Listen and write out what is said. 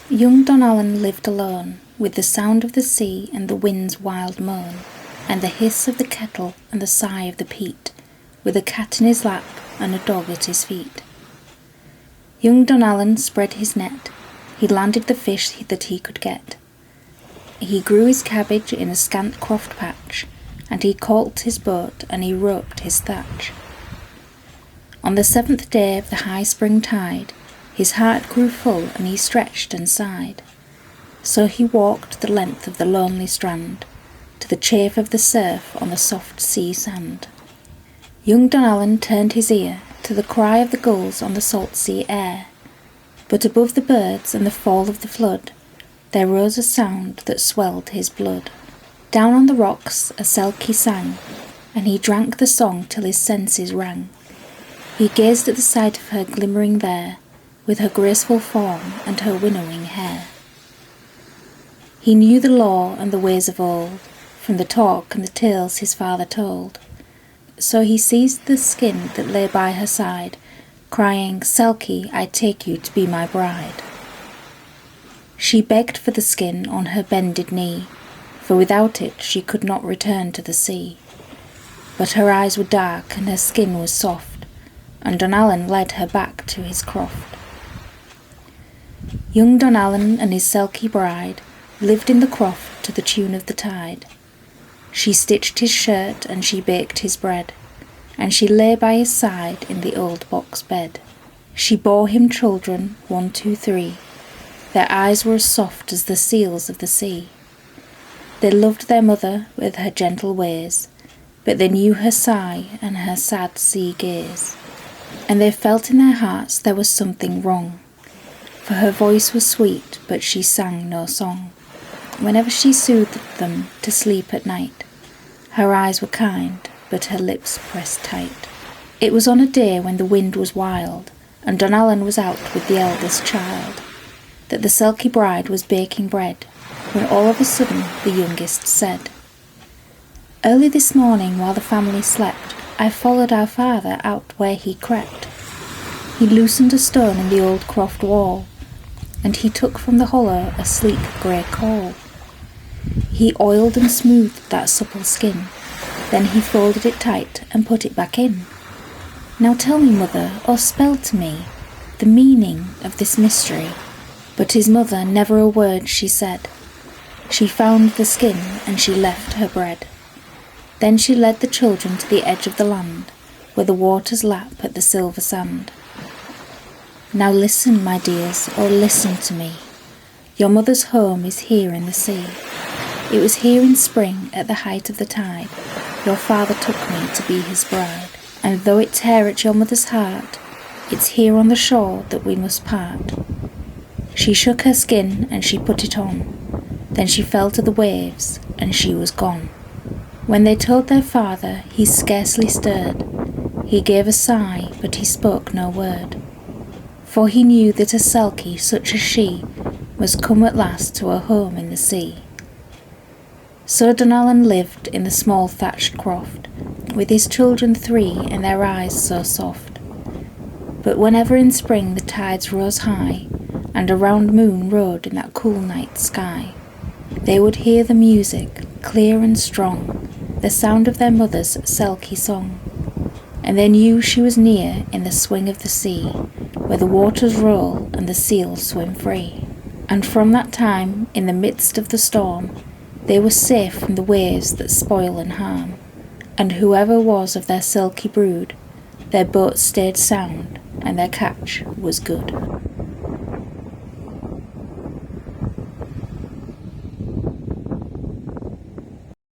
Young Donallan lived alone, with the sound of the sea and the wind's wild moan, and the hiss of the kettle and the sigh of the peat, with a cat in his lap and a dog at his feet. Young Donallan spread his net, he landed the fish that he could get. He grew his cabbage in a scant croft patch, and he caulked his boat and he roped his thatch. On the 7th day of the high spring tide, his heart grew full and he stretched and sighed. So he walked the length of the lonely strand, to the chafe of the surf on the soft sea sand. Young Donallan turned his ear to the cry of the gulls on the salt sea air, but above the birds and the fall of the flood, there rose a sound that swelled his blood. Down on the rocks a Selkie sang, and he drank the song till his senses rang. He gazed at the sight of her glimmering there, with her graceful form and her winnowing hair. He knew the law and the ways of old, from the talk and the tales his father told. So he seized the skin that lay by her side, crying, "Selkie, I take you to be my bride." She begged for the skin on her bended knee, for without it she could not return to the sea. But her eyes were dark and her skin was soft, and Donallan led her back to his croft. Young Donallan and his Selkie bride lived in the croft to the tune of the tide. She stitched his shirt and she baked his bread, and she lay by his side in the old box bed. She bore him children, 1, 2, 3. Their eyes were as soft as the seals of the sea. They loved their mother with her gentle ways, but they knew her sigh and her sad sea gaze. And they felt in their hearts there was something wrong, for her voice was sweet, but she sang no song. Whenever she soothed them to sleep at night, her eyes were kind, but her lips pressed tight. It was on a day when the wind was wild, and Donallan was out with the eldest child, that the Selkie bride was baking bread, when all of a sudden the youngest said, "Early this morning while the family slept, I followed our father out where he crept. He loosened a stone in the old croft wall, and he took from the hollow a sleek grey caul. He oiled and smoothed that supple skin, then he folded it tight and put it back in. Now tell me, mother, or spell to me the meaning of this mystery." But his mother never a word she said. She found the skin and she left her bread. Then she led the children to the edge of the land, where the waters lap at the silver sand. "Now listen, my dears, oh listen to me. Your mother's home is here in the sea. It was here in spring, at the height of the tide, your father took me to be his bride. And though it tear at your mother's heart, it's here on the shore that we must part." She shook her skin and she put it on, then she fell to the waves and she was gone. When they told their father, he scarcely stirred. He gave a sigh, but he spoke no word, for he knew that a Selkie such as she must come at last to her home in the sea. So Donallan lived in the small thatched croft, with his children 3 and their eyes so soft. But whenever in spring the tides rose high, and a round moon rode in that cool night sky, they would hear the music, clear and strong, the sound of their mother's Selkie song, and they knew she was near in the swing of the sea, where the waters roll and the seals swim free. And from that time, in the midst of the storm, they were safe from the waves that spoil and harm, and whoever was of their Selkie brood, their boat stayed sound, and their catch was good.